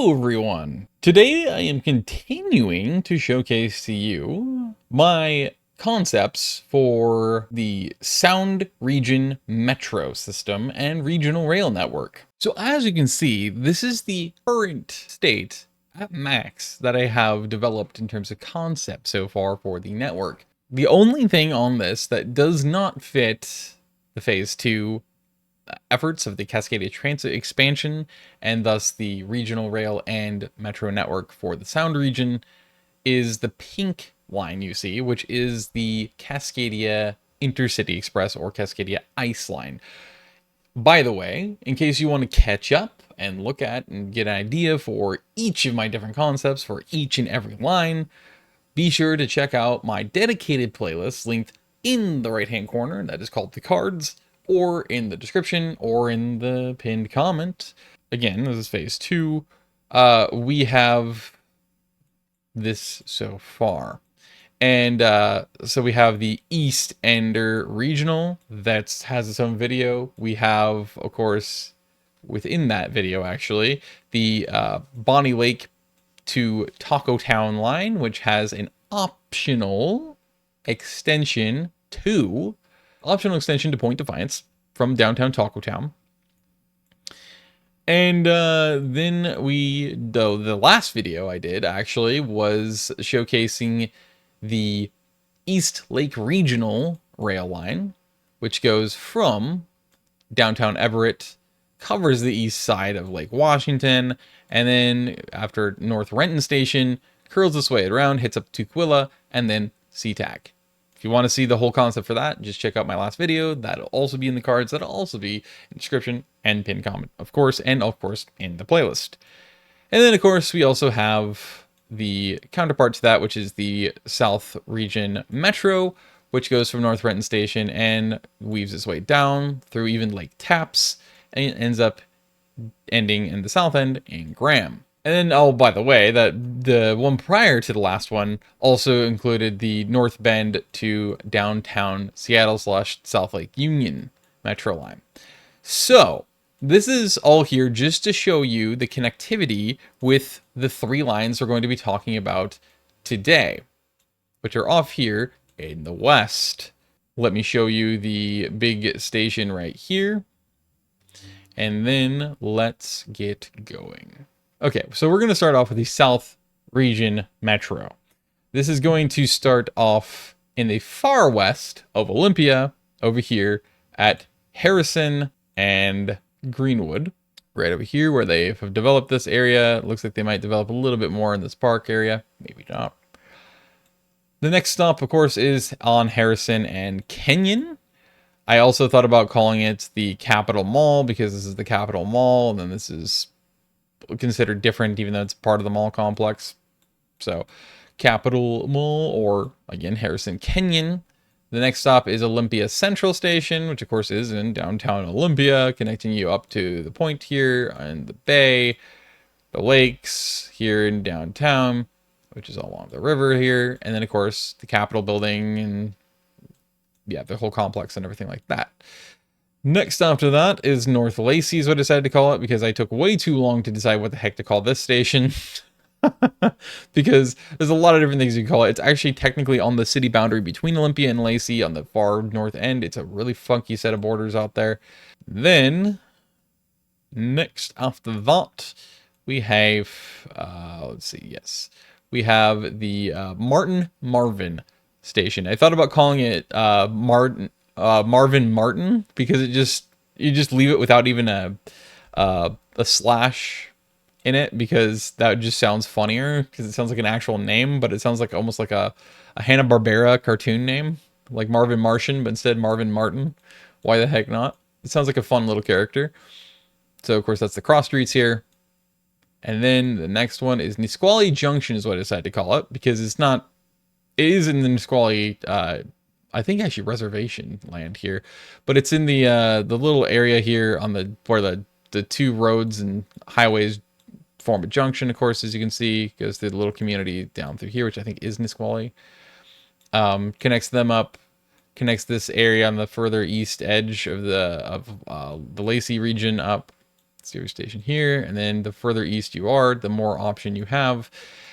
Hello everyone! Today I am continuing to showcase to you my concepts for the Sound Region Metro system and regional rail network. So as you can see, this is the current state at max that I have developed in terms of concept so far for the network. The only thing on this that does not fit the phase 2 efforts of the Cascadia Transit expansion, and thus the regional rail and metro network for the Sound region, is the pink line you see, which is the Cascadia Intercity Express or Cascadia ICE line. By the way, in case you want to catch up and look at and get an idea for each of my different concepts for each and every line, be sure to check out my dedicated playlist linked in the right hand corner that is called The Cards, or in the description, or in the pinned comment. Again, this is phase 2. We have this so far. And so we have the East Ender Regional that has its own video. We have, of course, within that video actually, the Bonnie Lake to Taco Town line, which has an optional extension to Point Defiance from downtown Taco Town. And then the last video I did actually was showcasing the East Lake Regional rail line, which goes from downtown Everett, covers the east side of Lake Washington, and then after North Renton Station, curls its way around, hits up Tukwila, and then SeaTac. If you want to see the whole concept for that, just check out my last video. That'll also be in the cards. That'll also be in the description and pinned comment, of course, and of course in the playlist. And then, of course, we also have the counterpart to that, which is the South Region Metro, which goes from North Renton Station and weaves its way down through even Lake Tapps, and it ends up ending in the south end in Graham. And then, oh, by the way, that the one prior to the last one also included the North Bend to downtown Seattle / South Lake Union Metro line. So this is all here just to show you the connectivity with the 3 lines we're going to be talking about today, which are off here in the west. Let me show you the big station right here, and then let's get going. Okay, so we're going to start off with the South Region Metro. This is going to start off in the far west of Olympia, over here at Harrison and Greenwood, right over here where they have developed this area. It looks like they might develop a little bit more in this park area, maybe not. The next stop, of course, is on Harrison and Kenyon. I also thought about calling it the Capitol Mall because this is the Capitol Mall, and then this is considered different even though it's part of the mall complex. So Capitol Mall, or again Harrison Kenyon. The next stop is Olympia Central Station, which of course is in downtown Olympia, connecting you up to the point here and the bay, the lakes here in downtown, which is all along the river here, and then of course the Capitol building and yeah, the whole complex and everything like that. Next after that is North Lacey is what I decided to call it, because I took way too long to decide what the heck to call this station. Because there's a lot of different things you can call it. It's actually technically on the city boundary between Olympia and Lacey on the far north end. It's a really funky set of borders out there. Then, next after that, we have, let's see, yes. We have the Marvin station. I thought about calling it Marvin Martin, because you just leave it without even a slash in it, because that just sounds funnier, because it sounds like an actual name, but it sounds like almost like a Hanna-Barbera cartoon name, like Marvin Martian, but instead Marvin Martin. Why the heck not? It sounds like a fun little character. So of course that's the cross streets here. And then the next one is Nisqually Junction is what I decided to call it, because it is in the Nisqually I think actually reservation land here, but it's in the little area here on where the 2 roads and highways form a junction. Of course, as you can see, goes through the little community down through here, which I think is Nisqually. Connects them up, connects this area on the further east edge of the Lacey region up. That's your station here. And then the further east you are, the more option you have.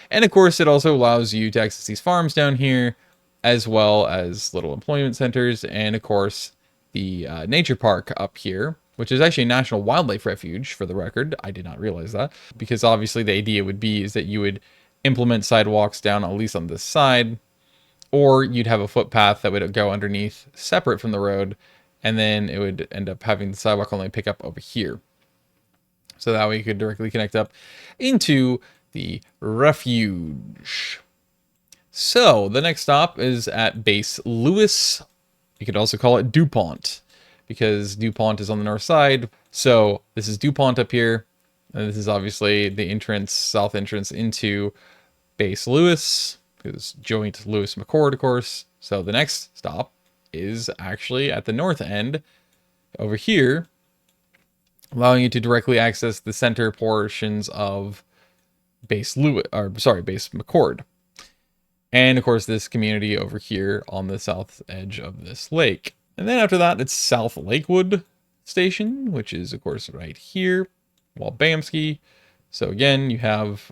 And of course, it also allows you to access these farms down here, as well as little employment centers. And of course, the nature park up here, which is actually a national wildlife refuge, for the record. I did not realize that, because obviously the idea would be is that you would implement sidewalks down at least on this side, or you'd have a footpath that would go underneath separate from the road, and then it would end up having the sidewalk only pick up over here. So that way you could directly connect up into the refuge. So the next stop is at Base Lewis. You could also call it DuPont, because DuPont is on the north side. So this is DuPont up here. And this is obviously the entrance, south entrance into Base Lewis, because joint Lewis-McChord, of course. So the next stop is actually at the north end over here, allowing you to directly access the center portions of Base McChord. And of course, this community over here on the south edge of this lake. And then after that, it's South Lakewood Station, which is of course right here, Walbamski. So again, you have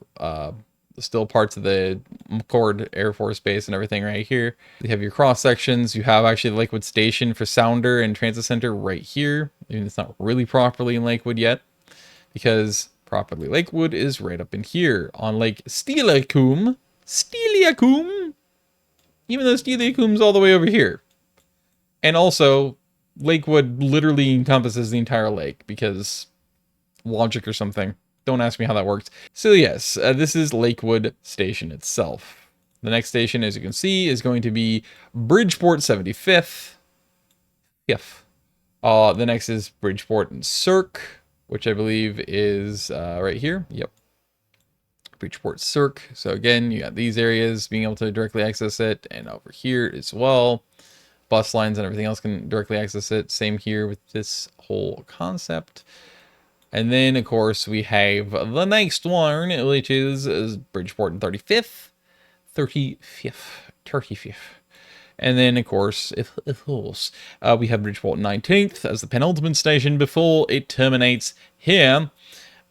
still parts of the McChord Air Force Base and everything right here. You have your cross sections. You have actually the Lakewood Station for Sounder and Transit Center right here. Even it's not really properly in Lakewood yet, because properly Lakewood is right up in here on Lake Steilacoom. Even though Steilacoom's all the way over here. And also, Lakewood literally encompasses the entire lake, because logic or something. Don't ask me how that works. So yes, this is Lakewood Station itself. The next station, as you can see, is going to be Bridgeport 75th. The next is Bridgeport and Cirque, which I believe is right here. Yep. Bridgeport Cirque. So again, you got these areas being able to directly access it, and over here as well. Bus lines and everything else can directly access it. Same here with this whole concept. And then, of course, we have the next one, which is Bridgeport and 35th. And then, of course, we have Bridgeport 19th as the penultimate station before it terminates here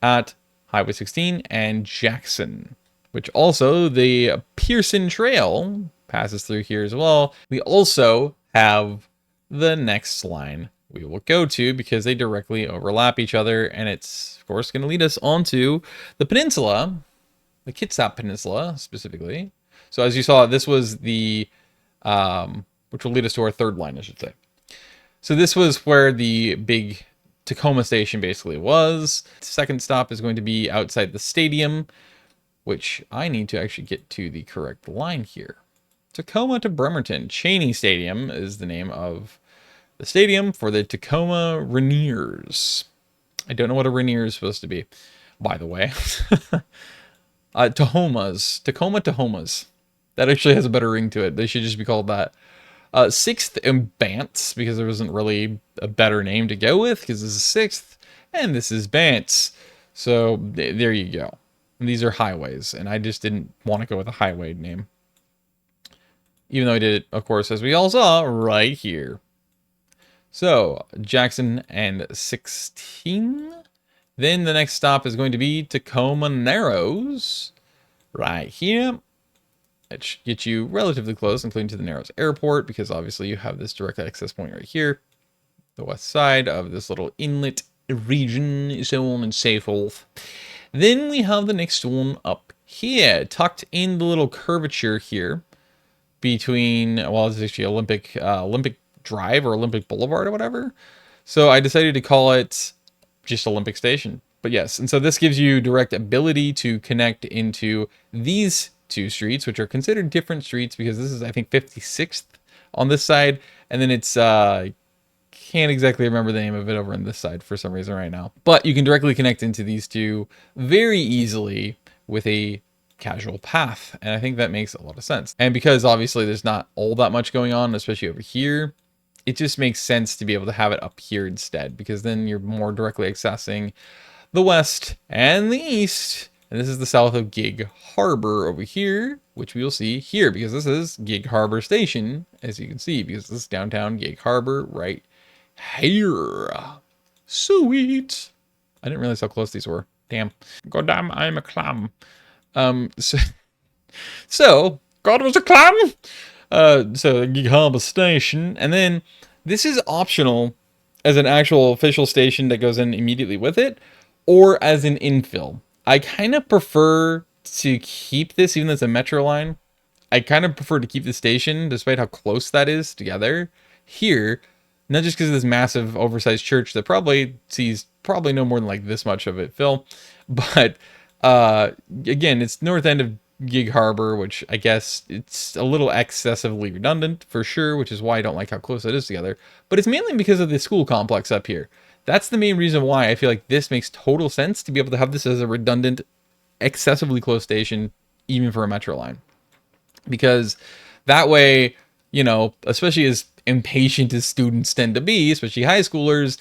at Highway 16 and Jackson, which also the Pearson Trail passes through here as well. We also have the next line we will go to, because they directly overlap each other, and it's of course going to lead us onto the peninsula, the Kitsap Peninsula specifically. So as you saw, this was the which will lead us to our third line, I should say. So this was where the big Tacoma station basically was. The second stop is going to be outside the stadium, which I need to actually get to the correct line here. Tacoma to Bremerton. Cheney Stadium is the name of the stadium for the Tacoma Rainiers. I don't know what a Rainier is supposed to be, by the way. Tahomas. Tacoma Tahomas. That actually has a better ring to it. They should just be called that. 6th and Bants, because there wasn't really a better name to go with, because this is 6th and this is Bants. So there you go. And these are highways, and I just didn't want to go with a highway name. Even though I did it, of course, as we all saw, right here. So, Jackson and 16. Then the next stop is going to be Tacoma Narrows, right here. It should get you relatively close, including to the Narrows Airport, because obviously you have this direct access point right here. The west side of this little inlet region, so on and so forth. Then we have the next one up here, tucked in the little curvature here between, well, it's actually Olympic Drive or Olympic Boulevard or whatever. So I decided to call it just Olympic Station. But yes, and so this gives you direct ability to connect into these two streets, which are considered different streets, because this is, I think, 56th on this side, and then it's can't exactly remember the name of it over on this side for some reason right now. But you can directly connect into these two very easily with a casual path, and I think that makes a lot of sense. And because obviously there's not all that much going on, especially over here, it just makes sense to be able to have it up here instead, because then you're more directly accessing the west and the east. And this is the south of Gig Harbor over here, which we will see here, because this is Gig Harbor Station, as you can see, because this is downtown Gig Harbor right here. Sweet. I didn't realize how close these were. Damn. God damn, I'm a clam. So, God was a clam. So Gig Harbor Station, and then this is optional as an actual official station that goes in immediately with it, or as an infill. I kind of prefer to keep this, even though it's a metro line. I kind of prefer to keep the station, despite how close that is together, here, not just because of this massive oversized church that probably sees no more than like this much of it fill, but again, it's north end of Gig Harbor, which I guess it's a little excessively redundant for sure, which is why I don't like how close it is together, but it's mainly because of the school complex up here. That's the main reason why I feel like this makes total sense to be able to have this as a redundant, excessively close station, even for a metro line. Because that way, you know, especially as impatient as students tend to be, especially high schoolers,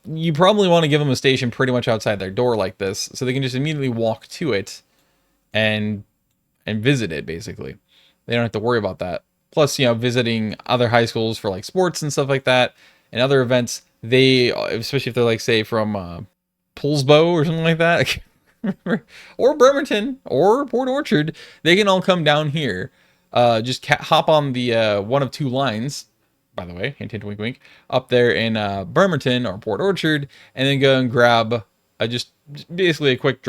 you probably want to give them a station pretty much outside their door like this, so they can just immediately walk to it and visit it, basically. They don't have to worry about that. Plus, you know, visiting other high schools for like sports and stuff like that and other events, they, especially if they're like, say, from Poulsbo or something like that, or Bremerton or Port Orchard, they can all come down here. Just hop on the one of two lines, by the way, hint, hint, wink, wink, up there in Bremerton or Port Orchard, and then go and grab just basically a quick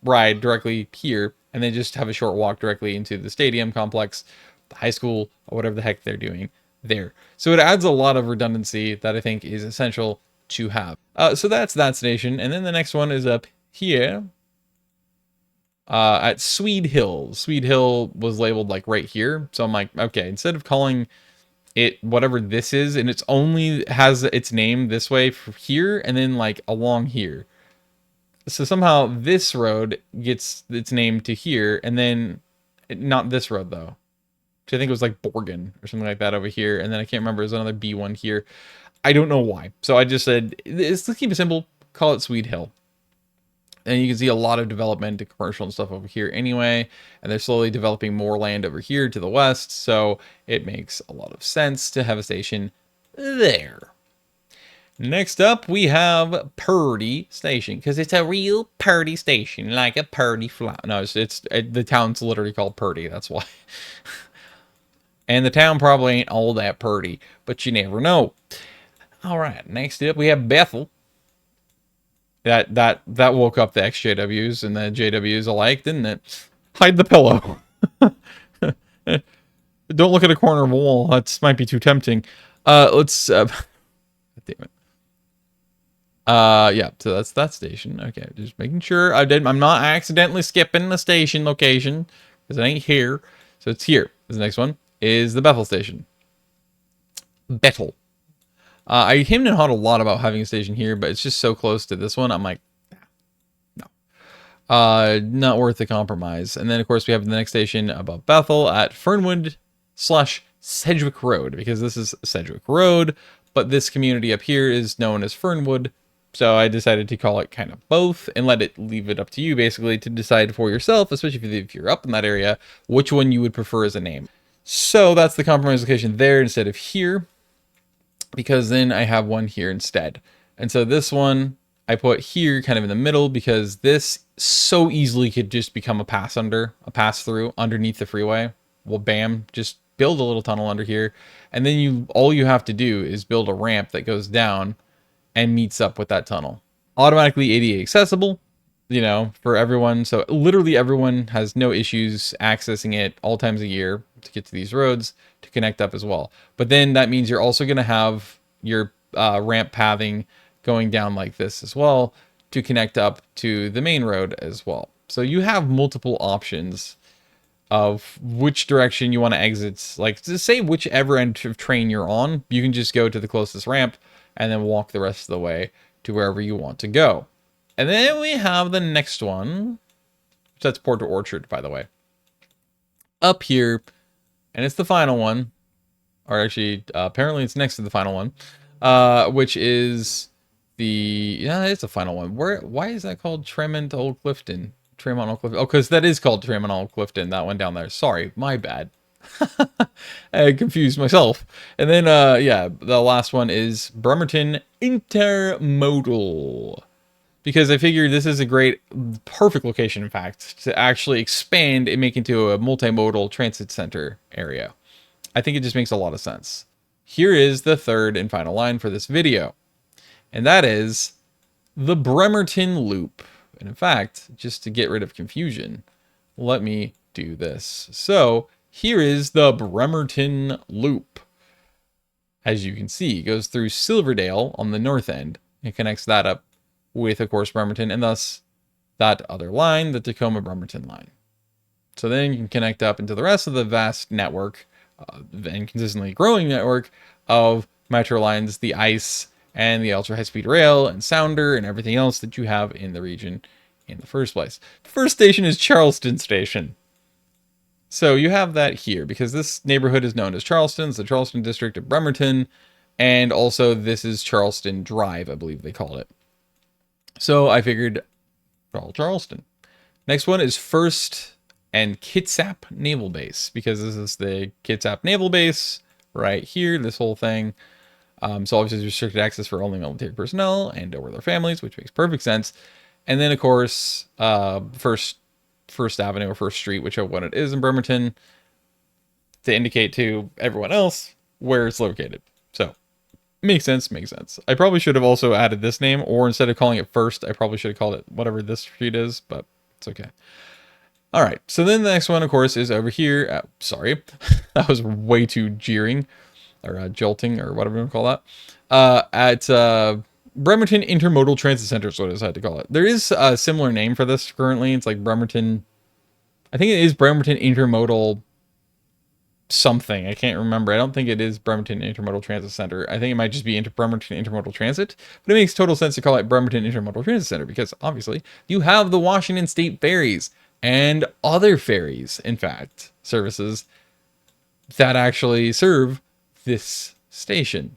ride directly here, and then just have a short walk directly into the stadium complex, the high school, or whatever the heck they're doing there. So it adds a lot of redundancy that I think is essential to have. So that's that station, and then the next one is up here at Swede Hill. Swede Hill was labeled like right here, so I'm like, okay, instead of calling it whatever this is, and it's only has its name this way for here and then like along here, so somehow this road gets its name to here, and then not this road though, which I think it was like Borgen or something like that over here, and then I can't remember, there's another B one here. I don't know why, so I just said, let's keep it simple, call it Swede Hill. And you can see a lot of development and commercial and stuff over here anyway. And they're slowly developing more land over here to the west. So it makes a lot of sense to have a station there. Next up, we have Purdy Station. Because it's a real Purdy station. Like a Purdy flat. No, the town's literally called Purdy. That's why. And the town probably ain't all that purdy. But you never know. All right, next up, we have Bethel. That woke up the XJWs and the JWs alike, didn't it? Hide the pillow. Don't look at a corner of a wall. That might be too tempting. Let's damn it. Yeah, so that's that station. Okay, just making sure I'm not accidentally skipping the station location because it ain't here. So it's here. The next one is the Bethel station. Bethel. I hemmed and hawed a lot about having a station here, but it's just so close to this one. I'm like, no. Not worth the compromise. And then, of course, we have the next station above Bethel at Fernwood/Sedgwick Road, because this is Sedgwick Road, but this community up here is known as Fernwood. So I decided to call it kind of both and leave it up to you, basically, to decide for yourself, especially if you're up in that area, which one you would prefer as a name. So that's the compromise location there instead of here, because then I have one here instead. And so this one I put here kind of in the middle, because this so easily could just become a pass through underneath the freeway. Well, bam, just build a little tunnel under here. And then all you have to do is build a ramp that goes down and meets up with that tunnel. Automatically ADA accessible, you know, for everyone. So literally everyone has no issues accessing it all times a year to get to these roads to connect up as well. But then that means you're also going to have your ramp pathing going down like this as well to connect up to the main road as well. So you have multiple options of which direction you want to exit. Like, to say whichever end of train you're on, you can just go to the closest ramp and then walk the rest of the way to wherever you want to go. And then we have the next one. That's Port Orchard, by the way. Up here, and it's the final one. Or actually, apparently it's next to the final one. Which is yeah, it's the final one. Why is that called Tremont Old Clifton? Tremont Old Clifton. Oh, because that is called Tremont Old Clifton, that one down there. Sorry, my bad. I confused myself. And then, yeah, the last one is Bremerton Intermodal. because I figured this is a great, perfect location, in fact, to actually expand and make into a multimodal transit center area. I think it just makes a lot of sense. Here is the third and final line for this video, and that is the Bremerton Loop. And in fact, just to get rid of confusion, let me do this. So here is the Bremerton Loop. As you can see, it goes through Silverdale on the north end and connects that up with, of course, Bremerton, and thus that other line, the Tacoma Bremerton line. So then you can connect up into the rest of the vast network and consistently growing network of metro lines, the ICE and the ultra high speed rail and sounder and everything else that you have in the region in the first place. The first station is Charleston Station. So you have that here because this neighborhood is known as Charleston, it's the Charleston district of Bremerton, and also this is Charleston Drive, I believe they call it. So I figured, well, Charleston. Next one is First and Kitsap Naval Base, because this is the Kitsap Naval Base right here, this whole thing. So obviously restricted access for only military personnel and or their families, which makes perfect sense. And then, of course, First Avenue or First Street, whichever one it is in Bremerton, to indicate to everyone else where it's located. So makes sense, makes sense. I probably should have also added this name, or instead of calling it First, I probably should have called it whatever this street is, but it's okay. All right, so then the next one, of course, is over here. Sorry, that was way too jeering, or jolting, or whatever you want to call that. At Bremerton Intermodal Transit Center is what I decided to call it. There is a similar name for this currently. It's like Bremerton, I think it is Bremerton Intermodal something. I can't remember. I don't think it is Bremerton Intermodal Transit Center. I think it might just be Bremerton Intermodal Transit. But it makes total sense to call it Bremerton Intermodal Transit Center because obviously you have the Washington State ferries and other ferries, in fact, services that actually serve this station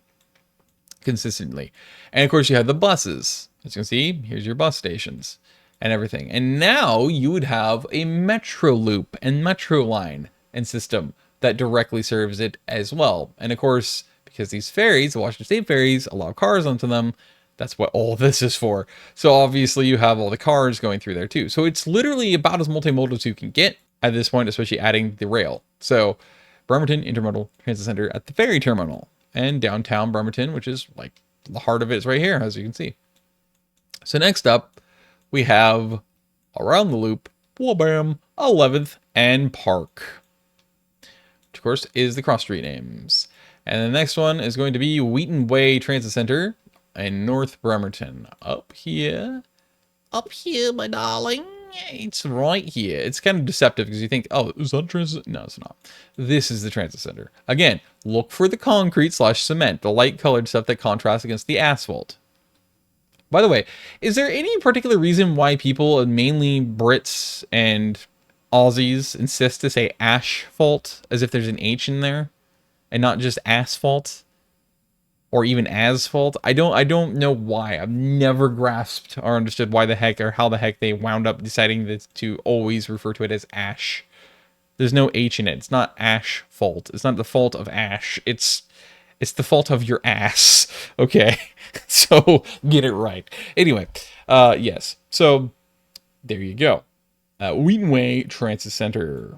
consistently. And of course you have the buses. As you can see, here's your bus stations and everything. And now you would have a Metro Loop and Metro line and system that directly serves it as well. And of course, because these ferries, the Washington State ferries, allow cars onto them, that's what all this is for. So obviously you have all the cars going through there too. So it's literally about as multimodal as you can get at this point, especially adding the rail. So Bremerton Intermodal Transit Center at the ferry terminal, and downtown Bremerton, which is like the heart of it, is right here, as you can see. So next up, we have around the loop, wha-bam, 11th and Park, which of course is the cross street names. And the next one is going to be Wheaton Way Transit Center in North Bremerton. Up here, my darling. It's right here. It's kind of deceptive because you think, oh, is that transit? No, it's not. This is the transit center. Again, look for the concrete / cement, the light colored stuff that contrasts against the asphalt. By the way, is there any particular reason why people, mainly Brits and Aussies, insist to say asphalt as if there's an H in there and not just asphalt? Or even asphalt. I don't know why. I've never grasped or understood why the heck or how the heck they wound up deciding to always refer to it as ash. There's no H in it. It's not ash fault. It's not the fault of ash. It's the fault of your ass. Okay. So get it right. Anyway, yes. So there you go. Wheaton Way Transit Center.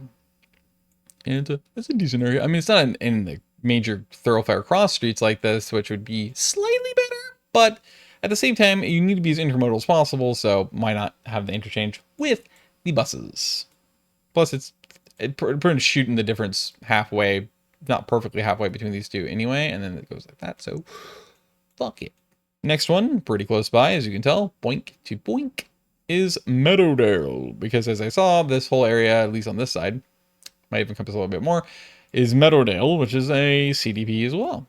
And it's a decent area. I mean, it's not in the major thoroughfare cross streets like this, which would be slightly better, but at the same time, you need to be as intermodal as possible, so why not have the interchange with the buses? Plus, it's pretty much shooting the difference halfway, not perfectly halfway between these two anyway, and then it goes like that, so fuck it. Next one, pretty close by, as you can tell, boink to boink, is Meadowdale, because as I saw, this whole area, at least on this side, might even encompass a little bit more, is Meadowdale, which is a CDP as well.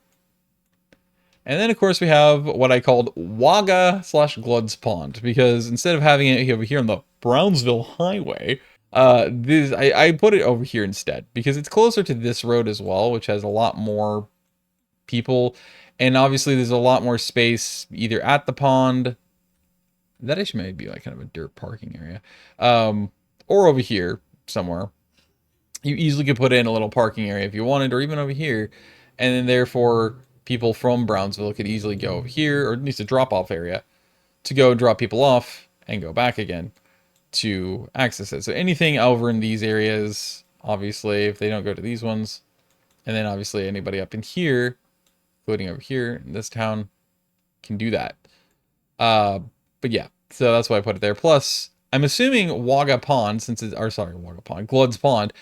And then, of course, we have what I called Wagga / Glud's Pond, because instead of having it over here on the Brownsville Highway, I put it over here instead, because it's closer to this road as well, which has a lot more people, and obviously there's a lot more space either at the pond, that actually may be like kind of a dirt parking area, or over here somewhere. You easily could put in a little parking area if you wanted, or even over here. And then therefore, people from Brownsville could easily go over here, or at least a drop-off area, to go drop people off and go back again to access it. So anything over in these areas, obviously, if they don't go to these ones, and then obviously anybody up in here, including over here in this town, can do that. But yeah, so that's why I put it there. Plus, I'm assuming Wagga Pond, since it's, or sorry, Wagga Pond, Glud's Pond,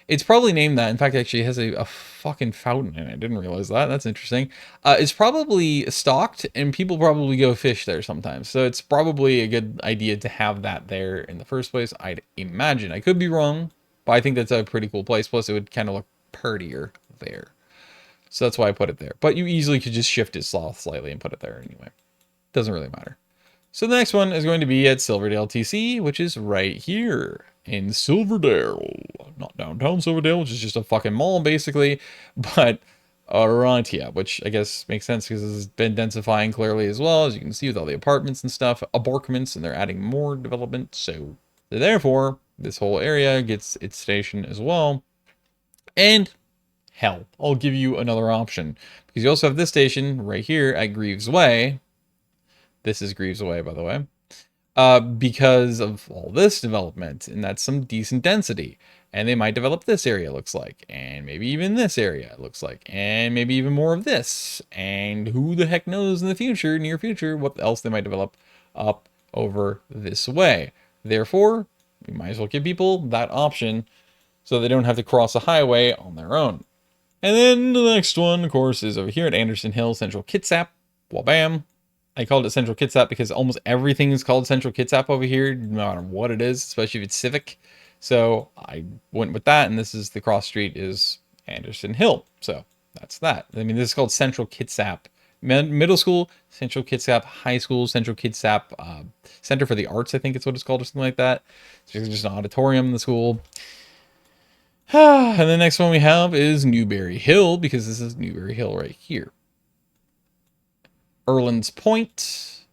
it's probably named that. In fact, actually, it has a fucking fountain in it. I didn't realize that. That's interesting. It's probably stocked, and people probably go fish there sometimes. So it's probably a good idea to have that there in the first place, I'd imagine. I could be wrong, but I think that's a pretty cool place. Plus, it would kind of look prettier there. So that's why I put it there. But you easily could just shift it south slightly and put it there anyway. Doesn't really matter. So the next one is going to be at Silverdale TC, which is right here in Silverdale. Not downtown Silverdale, which is just a fucking mall basically, but around here, which I guess makes sense because this has been densifying clearly as well, as you can see with all the apartments and stuff, apartments, and they're adding more development. So therefore, this whole area gets its station as well. And hell, I'll give you another option because you also have this station right here at Greaves Way. This is Greaves Way, by the way, because of all this development, and that's some decent density. And they might develop this area, it looks like, and maybe even this area, it looks like, and maybe even more of this. And who the heck knows in the future, near future, what else they might develop up over this way. Therefore, we might as well give people that option so they don't have to cross a highway on their own. And then the next one, of course, is over here at Anderson Hill, Central Kitsap. Well, bam. I called it Central Kitsap because almost everything is called Central Kitsap over here, no matter what it is, especially if it's civic. So I went with that, and this is the cross street is Anderson Hill. So that's that. I mean, this is called Central Kitsap Middle School, Central Kitsap High School, Central Kitsap Center for the Arts, I think it's what it's called, or something like that. It's just an auditorium in the school. And the next one we have is Newberry Hill, because this is Newberry Hill right here. Erland's Point,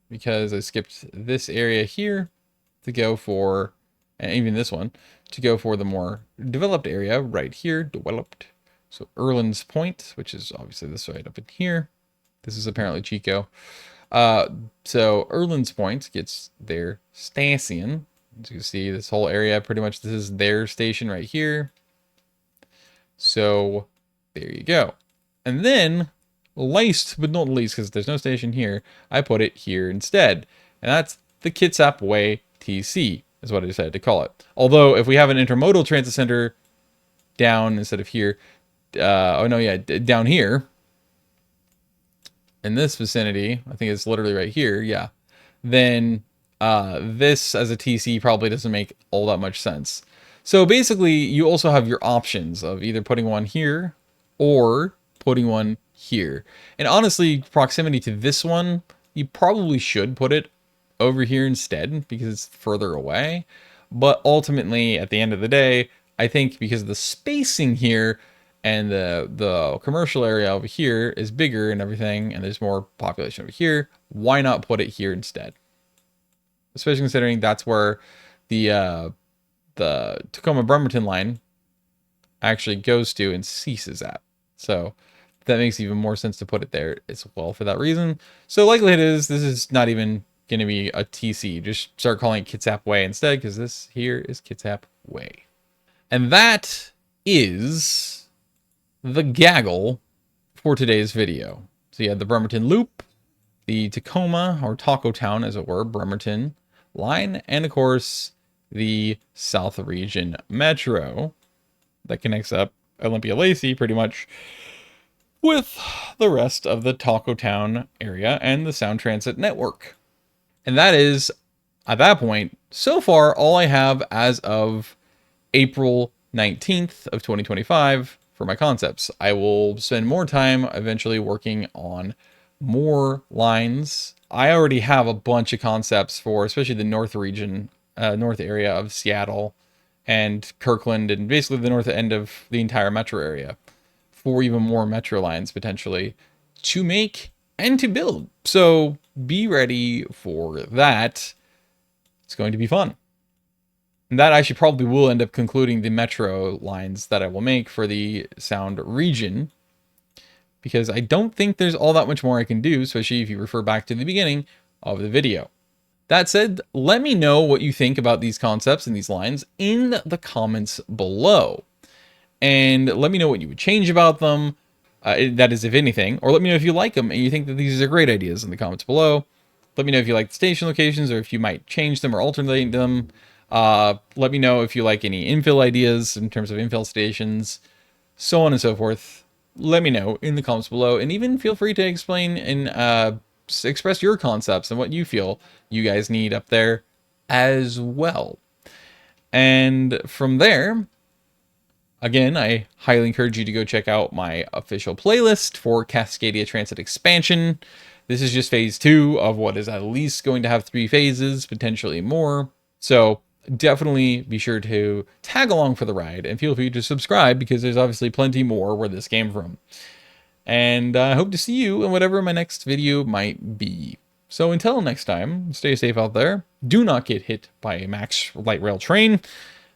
because I skipped this area here to go for, and even this one, to go for the more developed area right here, developed. So Erland's Point, which is obviously this right up in here. This is apparently Chico. So Erland's Point gets their station. As you can see, this whole area, pretty much this is their station right here. So there you go. And then last but not least, because there's no station here, I put it here instead. And that's the Kitsap Way TC, is what I decided to call it. Although, if we have an intermodal transit center down instead of here, down here, in this vicinity, I think it's literally right here, yeah, then this as a TC probably doesn't make all that much sense. So basically, you also have your options of either putting one here or putting one here. And honestly, proximity to this one, you probably should put it over here instead because it's further away. But ultimately, at the end of the day, I think because of the spacing here and the commercial area over here is bigger and everything, and there's more population over here, why not put it here instead? Especially considering that's where the Tacoma Bremerton line actually goes to and ceases at. So that makes even more sense to put it there as well for that reason. So likelihood is this is not even going to be a TC. Just start calling it Kitsap Way instead, because this here is Kitsap Way. And that is the gaggle for today's video. So you had the Bremerton Loop, the Tacoma, or Taco Town as it were, Bremerton line, and of course the South Region Metro that connects up Olympia Lacey pretty much with the rest of the Taco Town area and the Sound Transit network. And that is, at that point, so far all I have as of April 19th of 2025 for my concepts. I will spend more time eventually working on more lines. I already have a bunch of concepts for especially the north region, north area of Seattle and Kirkland, and basically the north end of the entire metro area, for even more metro lines potentially to make and to build. So be ready for that. It's going to be fun. And that actually probably will end up concluding the metro lines that I will make for the Sound region, because I don't think there's all that much more I can do, especially if you refer back to the beginning of the video. That said, let me know what you think about these concepts and these lines in the comments below. And let me know what you would change about them, that is, if anything. Or let me know if you like them and you think that these are great ideas in the comments below. Let me know if you like the station locations or if you might change them or alternate them. Let me know if you like any infill ideas in terms of infill stations, so on and so forth. Let me know in the comments below, and even feel free to explain and express your concepts and what you feel you guys need up there as well. And from there, again, I highly encourage you to go check out my official playlist for Cascadia Transit Expansion. This is just phase 2 of what is at least going to have 3 phases, potentially more. So definitely be sure to tag along for the ride and feel free to subscribe, because there's obviously plenty more where this came from. And I hope to see you in whatever my next video might be. So until next time, stay safe out there. Do not get hit by a max light rail train,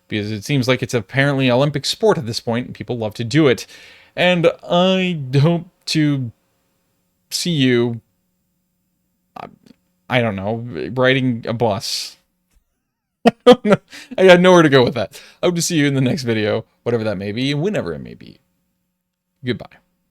because it seems like it's apparently an Olympic sport at this point, and people love to do it. And I hope to see you, I don't know, riding a bus. I had nowhere to go with that. I hope to see you in the next video, whatever that may be, whenever it may be. Goodbye.